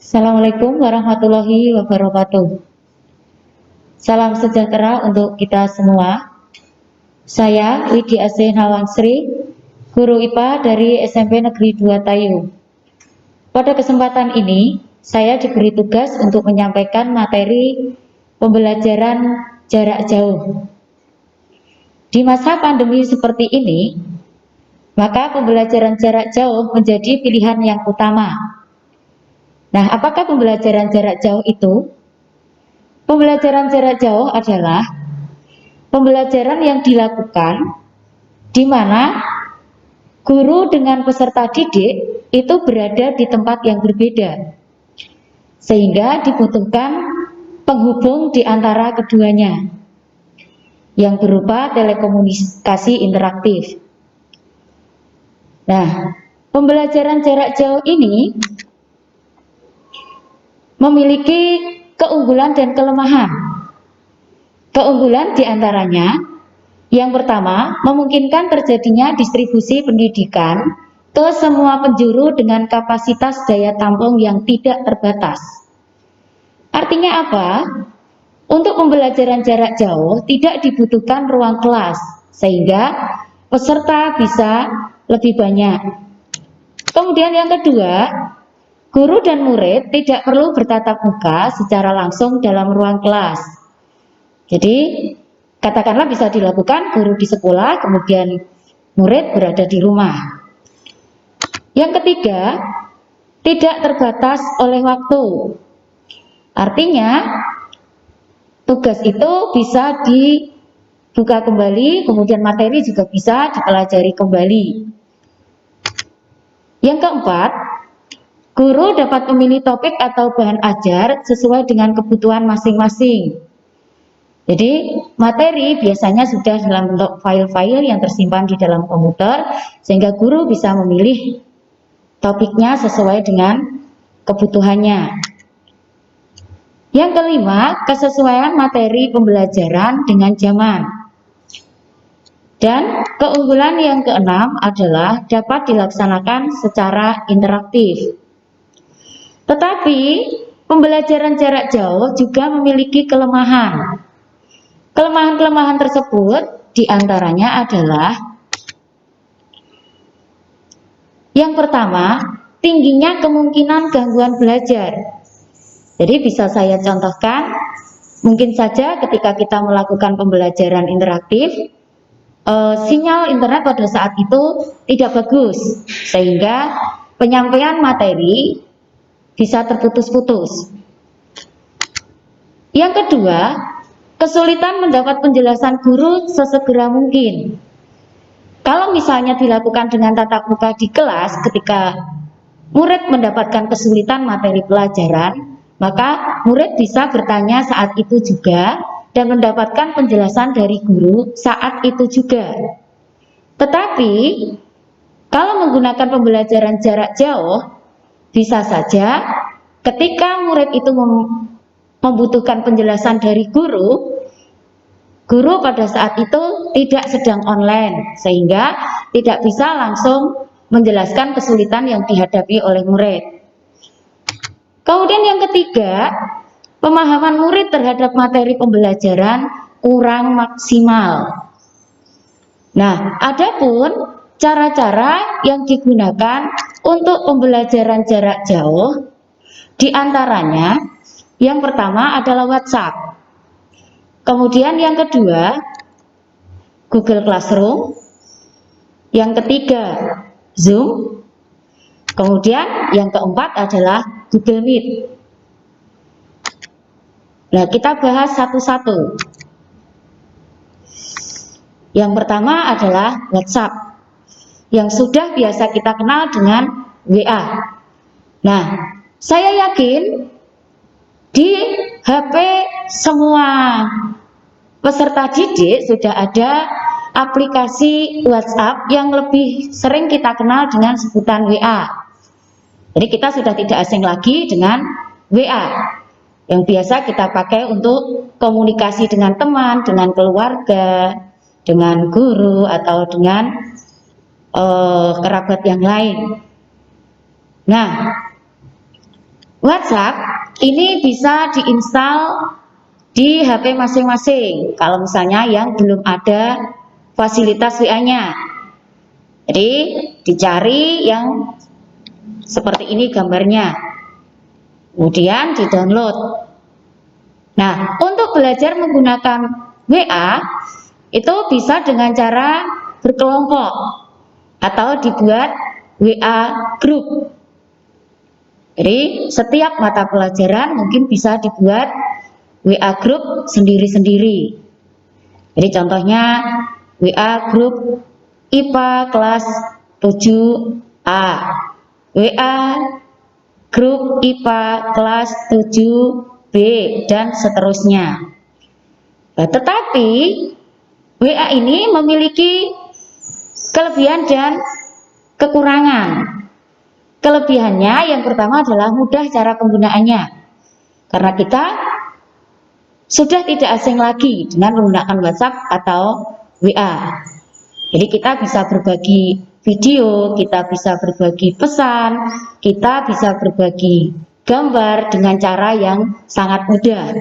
Assalamualaikum warahmatullahi wabarakatuh. Salam sejahtera untuk kita semua. Saya Widya Asih Nawangsri, guru IPA dari SMP Negeri 2 Tayu. Pada kesempatan ini, saya diberi tugas untuk menyampaikan materi pembelajaran jarak jauh. Di masa pandemi seperti ini, maka pembelajaran jarak jauh menjadi pilihan yang utama. Nah, apakah pembelajaran jarak jauh itu? Pembelajaran jarak jauh adalah pembelajaran yang dilakukan di mana guru dengan peserta didik itu berada di tempat yang berbeda, sehingga dibutuhkan penghubung di antara keduanya yang berupa telekomunikasi interaktif. Nah, pembelajaran jarak jauh ini memiliki keunggulan dan kelemahan. Keunggulan diantaranya, yang pertama, memungkinkan terjadinya distribusi pendidikan ke semua penjuru dengan kapasitas daya tampung yang tidak terbatas. Artinya apa? Untuk pembelajaran jarak jauh tidak dibutuhkan ruang kelas, sehingga peserta bisa lebih banyak. Kemudian yang kedua, guru dan murid tidak perlu bertatap muka secara langsung dalam ruang kelas. Jadi, katakanlah bisa dilakukan guru di sekolah, kemudian murid berada di rumah. Yang ketiga, tidak terbatas oleh waktu. Artinya, tugas itu bisa dibuka kembali, kemudian materi juga bisa dipelajari kembali. Yang keempat, guru dapat memilih topik atau bahan ajar sesuai dengan kebutuhan masing-masing. Jadi materi biasanya sudah dalam bentuk file-file yang tersimpan di dalam komputer, sehingga guru bisa memilih topiknya sesuai dengan kebutuhannya. Yang kelima, kesesuaian materi pembelajaran dengan zaman. Dan keunggulan yang keenam adalah dapat dilaksanakan secara interaktif. Tetapi pembelajaran jarak jauh juga memiliki kelemahan. Kelemahan-kelemahan tersebut diantaranya adalah yang pertama, tingginya kemungkinan gangguan belajar. Jadi bisa saya contohkan, mungkin saja ketika kita melakukan pembelajaran interaktif, sinyal internet pada saat itu tidak bagus, sehingga penyampaian materi bisa terputus-putus. Yang kedua, kesulitan mendapat penjelasan guru sesegera mungkin. Kalau misalnya dilakukan dengan tatap muka di kelas, ketika murid mendapatkan kesulitan materi pelajaran, maka murid bisa bertanya saat itu juga dan mendapatkan penjelasan dari guru saat itu juga. Tetapi kalau menggunakan pembelajaran jarak jauh, bisa saja ketika murid itu membutuhkan penjelasan dari guru pada saat itu tidak sedang online, sehingga tidak bisa langsung menjelaskan kesulitan yang dihadapi oleh murid. Kemudian yang ketiga, pemahaman murid terhadap materi pembelajaran kurang maksimal. Nah, adapun cara-cara yang digunakan untuk pembelajaran jarak jauh, diantaranya yang pertama adalah WhatsApp. Kemudian yang kedua, Google Classroom. Yang ketiga, Zoom. Kemudian yang keempat adalah Google Meet. Nah, kita bahas satu-satu. Yang pertama adalah WhatsApp, yang sudah biasa kita kenal dengan WA. Nah, saya yakin di HP semua peserta didik sudah ada aplikasi WhatsApp yang lebih sering kita kenal dengan sebutan WA. Jadi kita sudah tidak asing lagi dengan WA yang biasa kita pakai untuk komunikasi dengan teman, dengan keluarga, dengan guru, atau dengan kerabat yang lain. Nah, WhatsApp ini bisa diinstal di HP masing-masing kalau misalnya yang belum ada fasilitas WA-nya. Jadi dicari yang seperti ini gambarnya, kemudian di-download. Nah, untuk belajar menggunakan WA itu bisa dengan cara berkelompok atau dibuat WA group. Jadi setiap mata pelajaran mungkin bisa dibuat WA group sendiri-sendiri. Jadi contohnya WA group IPA kelas 7A, WA grup IPA kelas 7B, dan seterusnya. Nah, tetapi WA ini memiliki kelebihan dan kekurangan. Kelebihannya yang pertama adalah mudah cara penggunaannya, karena kita sudah tidak asing lagi dengan menggunakan WhatsApp atau WA. Jadi kita bisa berbagi video, kita bisa berbagi pesan, kita bisa berbagi gambar dengan cara yang sangat mudah.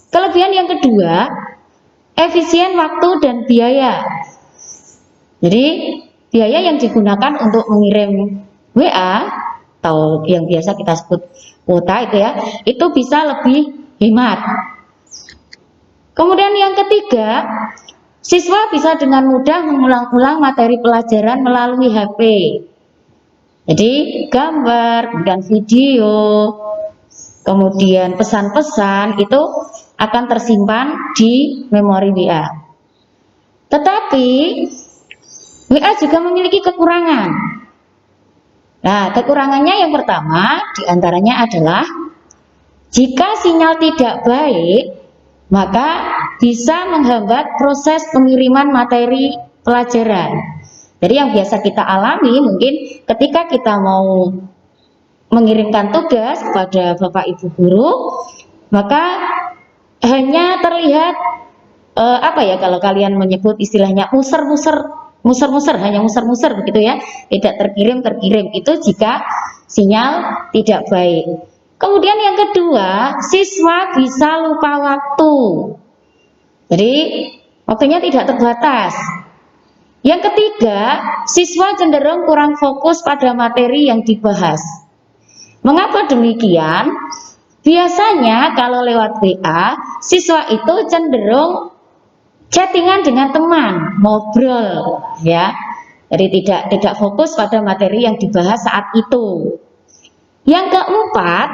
Kelebihan yang kedua, efisien waktu dan biaya. Jadi biaya yang digunakan untuk mengirim WA atau yang biasa kita sebut kuota itu bisa lebih hemat. Kemudian yang ketiga, siswa bisa dengan mudah mengulang-ulang materi pelajaran melalui HP. Jadi gambar, kemudian video, kemudian pesan-pesan itu akan tersimpan di memori WA. Tetapi WA juga memiliki kekurangan. Nah, kekurangannya yang pertama diantaranya adalah jika sinyal tidak baik, maka bisa menghambat proses pengiriman materi pelajaran. Jadi yang biasa kita alami mungkin ketika kita mau mengirimkan tugas kepada Bapak Ibu guru, maka hanya terlihat kalau kalian menyebut istilahnya muser-muser, hanya muser-muser begitu ya, tidak terkirim itu jika sinyal tidak baik. Kemudian yang kedua, siswa bisa lupa waktu. Jadi waktunya tidak terbatas. Yang ketiga, siswa cenderung kurang fokus pada materi yang dibahas. Mengapa demikian? Biasanya kalau lewat WA, siswa itu cenderung chattingan dengan teman, ngobrol ya. Jadi tidak fokus pada materi yang dibahas saat itu. Yang keempat,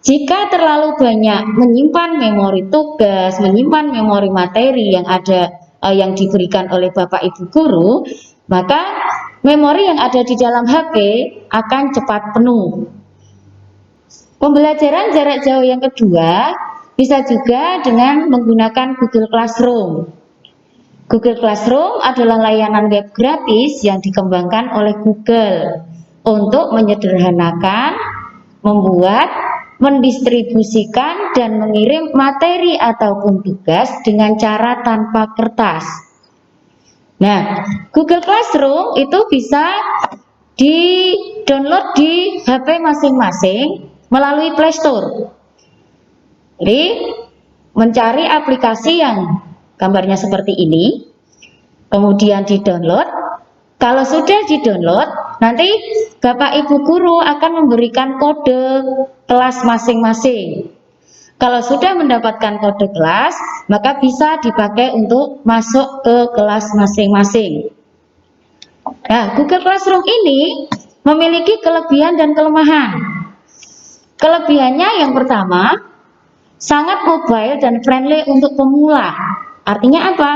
jika terlalu banyak menyimpan memori tugas, menyimpan memori materi yang ada yang diberikan oleh Bapak Ibu guru, maka memori yang ada di dalam HP akan cepat penuh. Pembelajaran jarak jauh yang kedua bisa juga dengan menggunakan Google Classroom. Google Classroom adalah layanan web gratis yang dikembangkan oleh Google untuk menyederhanakan, membuat, mendistribusikan, dan mengirim materi ataupun tugas dengan cara tanpa kertas. Nah, Google Classroom itu bisa di-download di HP masing-masing melalui Play Store. Jadi, mencari aplikasi yang gambarnya seperti ini, kemudian di-download. Kalau sudah di-download, nanti Bapak Ibu guru akan memberikan kode kelas masing-masing. Kalau sudah mendapatkan kode kelas, maka bisa dipakai untuk masuk ke kelas masing-masing. Nah, Google Classroom ini memiliki kelebihan dan kelemahan. Kelebihannya yang pertama, sangat mobile dan friendly untuk pemula. Artinya apa?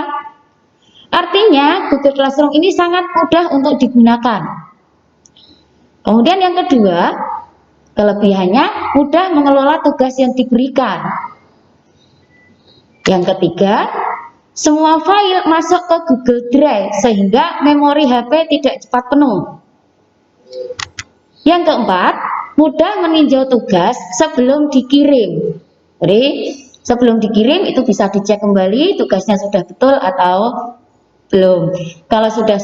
Artinya Google Classroom ini sangat mudah untuk digunakan. Kemudian yang kedua, kelebihannya mudah mengelola tugas yang diberikan. Yang ketiga, semua file masuk ke Google Drive sehingga memori HP tidak cepat penuh. Yang keempat, mudah meninjau tugas sebelum dikirim. Jadi sebelum dikirim itu bisa dicek kembali tugasnya sudah betul atau belum. Kalau sudah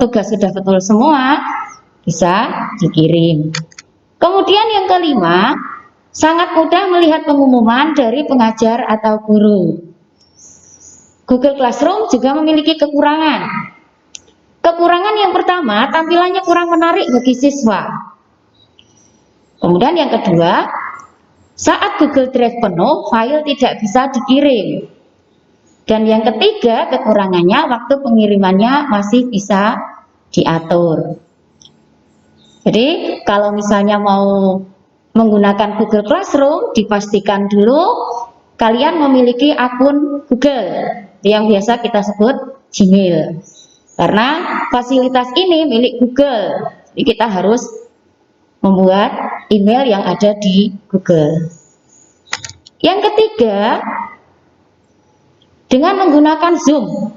tugas sudah betul semua, bisa dikirim. Kemudian yang kelima, sangat mudah melihat pengumuman dari pengajar atau guru. Google Classroom juga memiliki kekurangan. Kekurangan yang pertama, tampilannya kurang menarik bagi siswa. Kemudian yang kedua, saat Google Drive penuh, file tidak bisa dikirim. Dan yang ketiga, kekurangannya waktu pengirimannya masih bisa diatur. Jadi kalau misalnya mau menggunakan Google Classroom, dipastikan dulu kalian memiliki akun Google yang biasa kita sebut Gmail. Karena fasilitas ini milik Google, jadi kita harus membuat email yang ada di Google. Yang ketiga, dengan menggunakan Zoom.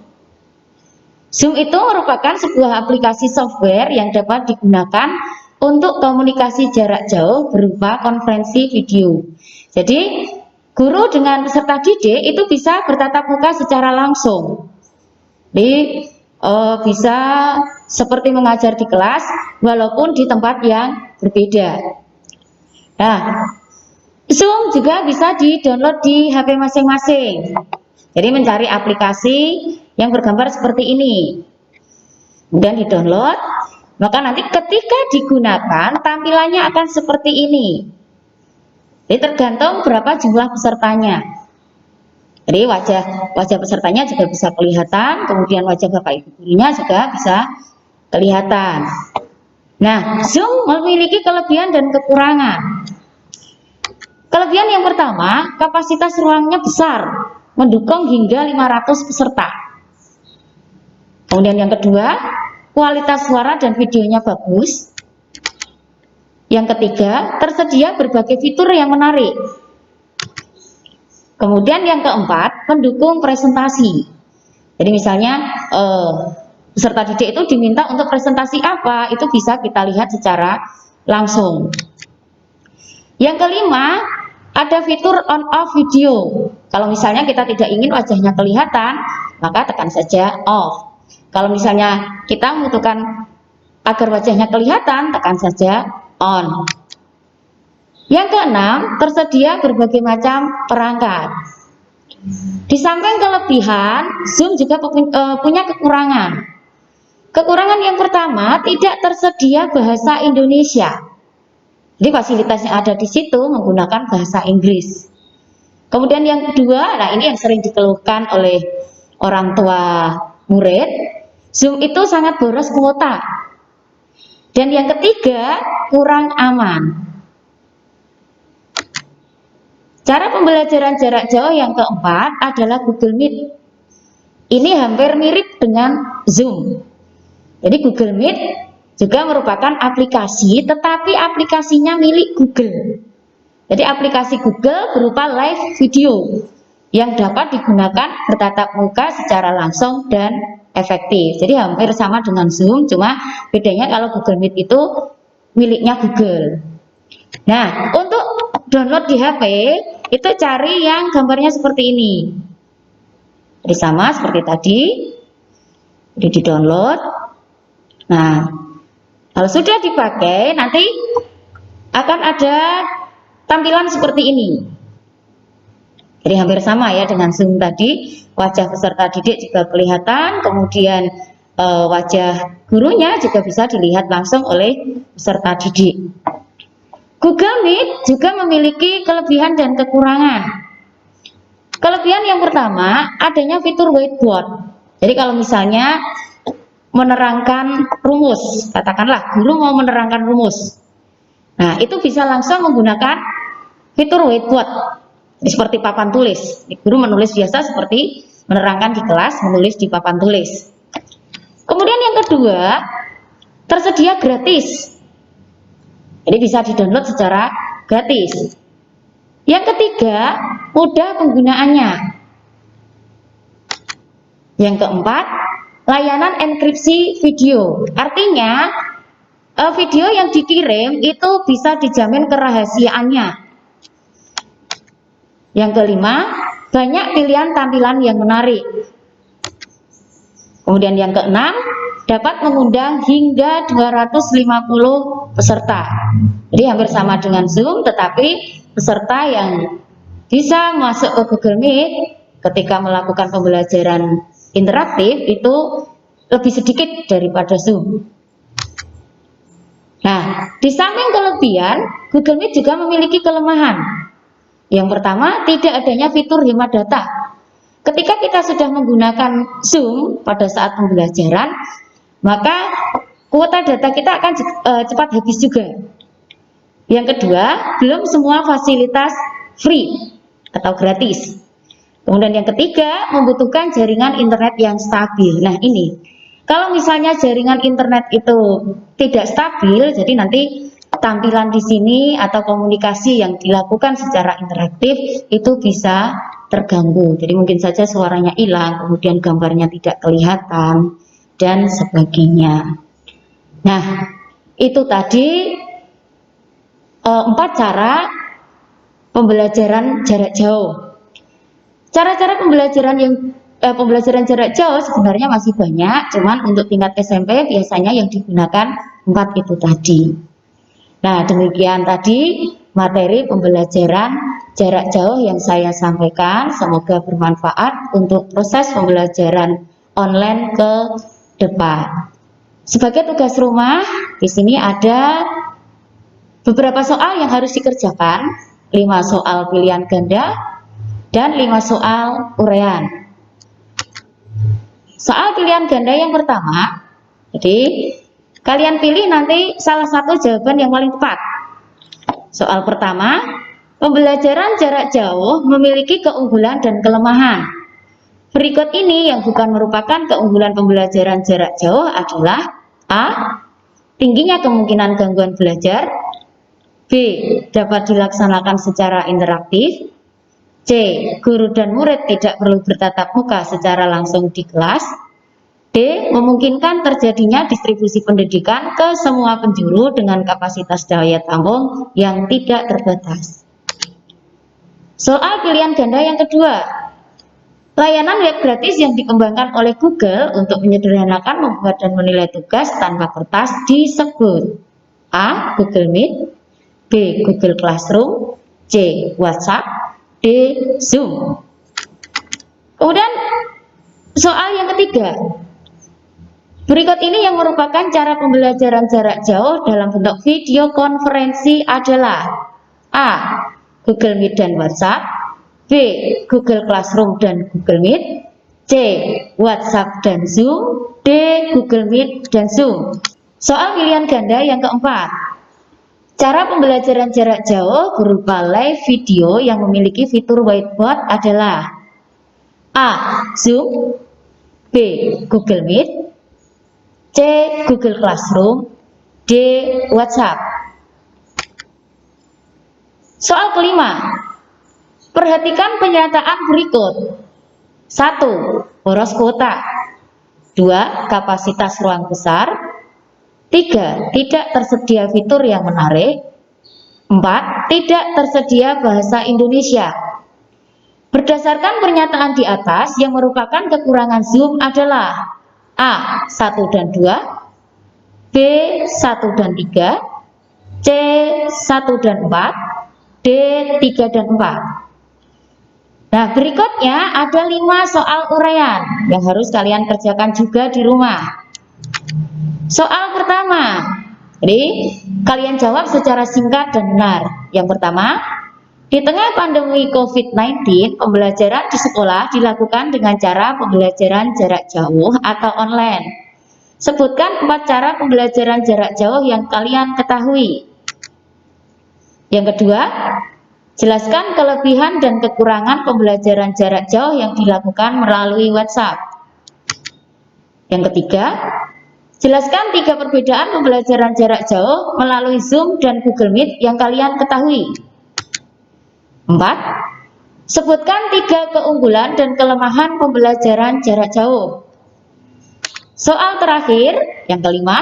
Zoom itu merupakan sebuah aplikasi software yang dapat digunakan untuk komunikasi jarak jauh berupa konferensi video. Jadi, guru dengan peserta didik itu bisa bertatap muka secara langsung. Jadi, bisa seperti mengajar di kelas walaupun di tempat yang berbeda. Nah, Zoom juga bisa di-download di HP masing-masing. Jadi mencari aplikasi yang bergambar seperti ini, kemudian di-download, maka nanti ketika digunakan tampilannya akan seperti ini. Jadi tergantung berapa jumlah pesertanya. Jadi wajah pesertanya juga bisa kelihatan, kemudian wajah Bapak Ibu gurunya juga bisa kelihatan. Nah, Zoom memiliki kelebihan dan kekurangan. Kelebihan yang pertama, kapasitas ruangnya besar, mendukung hingga 500 peserta. Kemudian yang kedua, kualitas suara dan videonya bagus. Yang ketiga, tersedia berbagai fitur yang menarik. Kemudian yang keempat, mendukung presentasi. Jadi misalnya peserta didik itu diminta untuk presentasi apa, itu bisa kita lihat secara langsung. Yang kelima, ada fitur on off video. Kalau misalnya kita tidak ingin wajahnya kelihatan, maka tekan saja off. Kalau misalnya kita membutuhkan agar wajahnya kelihatan, tekan saja on. Yang keenam, tersedia berbagai macam perangkat. Di samping kelebihan, Zoom juga punya kekurangan. Kekurangan yang pertama, tidak tersedia bahasa Indonesia. Jadi fasilitas yang ada di situ menggunakan bahasa Inggris. Kemudian yang kedua, nah ini yang sering dikeluhkan oleh orang tua murid, Zoom itu sangat boros kuota. Dan yang ketiga, kurang aman. Cara pembelajaran jarak jauh yang keempat adalah Google Meet. Ini hampir mirip dengan Zoom. Jadi Google Meet juga merupakan aplikasi, tetapi aplikasinya milik Google. Jadi aplikasi Google berupa live video yang dapat digunakan bertatap muka secara langsung dan efektif. Jadi hampir sama dengan Zoom, cuma bedanya kalau Google Meet itu miliknya Google. Nah, untuk download di HP itu cari yang gambarnya seperti ini. Jadi sama seperti tadi, jadi di-download. Nah, kalau sudah dipakai, nanti akan ada tampilan seperti ini. Jadi hampir sama ya dengan Zoom tadi. Wajah peserta didik juga kelihatan, kemudian wajah gurunya juga bisa dilihat langsung oleh peserta didik. Google Meet juga memiliki kelebihan dan kekurangan. Kelebihan yang pertama, adanya fitur whiteboard. Jadi kalau misalnya menerangkan rumus, katakanlah guru mau menerangkan rumus, nah itu bisa langsung menggunakan fitur whiteboard. Jadi seperti papan tulis, guru menulis biasa seperti menerangkan di kelas, menulis di papan tulis. Kemudian yang kedua, tersedia gratis, jadi bisa di-download secara gratis. Yang ketiga, mudah penggunaannya. Yang keempat, layanan enkripsi video. Artinya video yang dikirim itu bisa dijamin kerahasiaannya. Yang kelima, banyak pilihan tampilan yang menarik. Kemudian yang keenam, dapat mengundang hingga 250 peserta. Jadi hampir sama dengan Zoom, tetapi peserta yang bisa masuk ke Google Meet ketika melakukan pembelajaran interaktif itu lebih sedikit daripada Zoom. Nah, di samping kelebihan, Google Meet juga memiliki kelemahan. Yang pertama, tidak adanya fitur hemat data. Ketika kita sudah menggunakan Zoom pada saat pembelajaran, maka kuota data kita akan cepat habis juga. Yang kedua, belum semua fasilitas free atau gratis. Kemudian yang ketiga, membutuhkan jaringan internet yang stabil. Nah ini, kalau misalnya jaringan internet itu tidak stabil, jadi nanti tampilan di sini atau komunikasi yang dilakukan secara interaktif itu bisa terganggu. Jadi mungkin saja suaranya hilang, kemudian gambarnya tidak kelihatan, dan sebagainya. Nah, itu tadi 4 cara pembelajaran jarak jauh. Cara-cara pembelajaran jarak jauh sebenarnya masih banyak, cuman untuk tingkat SMP biasanya yang digunakan 4 itu tadi. Nah, demikian tadi materi pembelajaran jarak jauh yang saya sampaikan. Semoga bermanfaat untuk proses pembelajaran online ke depan. Sebagai tugas rumah, di sini ada beberapa soal yang harus dikerjakan, 5 soal pilihan ganda dan 5 soal uraian. Soal pilihan ganda yang pertama, jadi kalian pilih nanti salah satu jawaban yang paling tepat. Soal pertama, pembelajaran jarak jauh memiliki keunggulan dan kelemahan. Berikut ini yang bukan merupakan keunggulan pembelajaran jarak jauh adalah A. Tingginya kemungkinan gangguan belajar. B. Dapat dilaksanakan secara interaktif. C. Guru dan murid tidak perlu bertatap muka secara langsung di kelas. D. Memungkinkan terjadinya distribusi pendidikan ke semua penjuru dengan kapasitas daya tampung yang tidak terbatas. Soal pilihan ganda yang kedua, layanan web gratis yang dikembangkan oleh Google untuk menyederhanakan membuat dan menilai tugas tanpa kertas disebut A. Google Meet, B. Google Classroom, C. WhatsApp, D. Zoom. Kemudian soal yang ketiga, berikut ini yang merupakan cara pembelajaran jarak jauh dalam bentuk video konferensi adalah A. Google Meet dan WhatsApp, B. Google Classroom dan Google Meet, C. WhatsApp dan Zoom, D. Google Meet dan Zoom. Soal pilihan ganda yang keempat, cara pembelajaran jarak jauh berupa live video yang memiliki fitur whiteboard adalah A. Zoom, B. Google Meet, C. Google Classroom, D. WhatsApp. Soal kelima, perhatikan pernyataan berikut. 1. Boros kuota. 2. Kapasitas ruang besar. 3. Tidak tersedia fitur yang menarik. 4. Tidak tersedia bahasa Indonesia. Berdasarkan pernyataan di atas, yang merupakan kekurangan Zoom adalah A. 1 dan 2, B. 1 dan 3, C. 1 dan 4, D. 3 dan 4. Nah, berikutnya ada 5 soal uraian yang harus kalian kerjakan juga di rumah. Soal pertama, jadi kalian jawab secara singkat dan benar. Yang pertama, di tengah pandemi COVID-19, pembelajaran di sekolah dilakukan dengan cara pembelajaran jarak jauh atau online. Sebutkan 4 cara pembelajaran jarak jauh yang kalian ketahui. Yang kedua, jelaskan kelebihan dan kekurangan pembelajaran jarak jauh yang dilakukan melalui WhatsApp. Yang ketiga, jelaskan 3 perbedaan pembelajaran jarak jauh melalui Zoom dan Google Meet yang kalian ketahui. 4. Sebutkan 3 keunggulan dan kelemahan pembelajaran jarak jauh. Soal terakhir, yang kelima,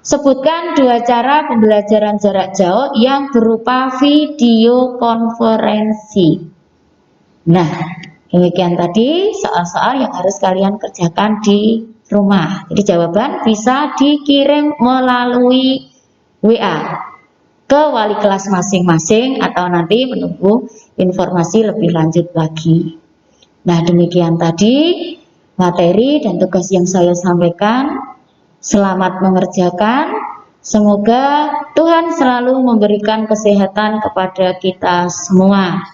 sebutkan 2 cara pembelajaran jarak jauh yang berupa video konferensi. Nah, demikian tadi soal-soal yang harus kalian kerjakan di rumah. Jadi jawaban bisa dikirim melalui WA ke wali kelas masing-masing atau nanti menunggu informasi lebih lanjut lagi. Nah, demikian tadi materi dan tugas yang saya sampaikan. Selamat mengerjakan. Semoga Tuhan selalu memberikan kesehatan kepada kita semua.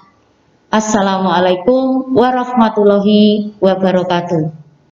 Assalamualaikum warahmatullahi wabarakatuh.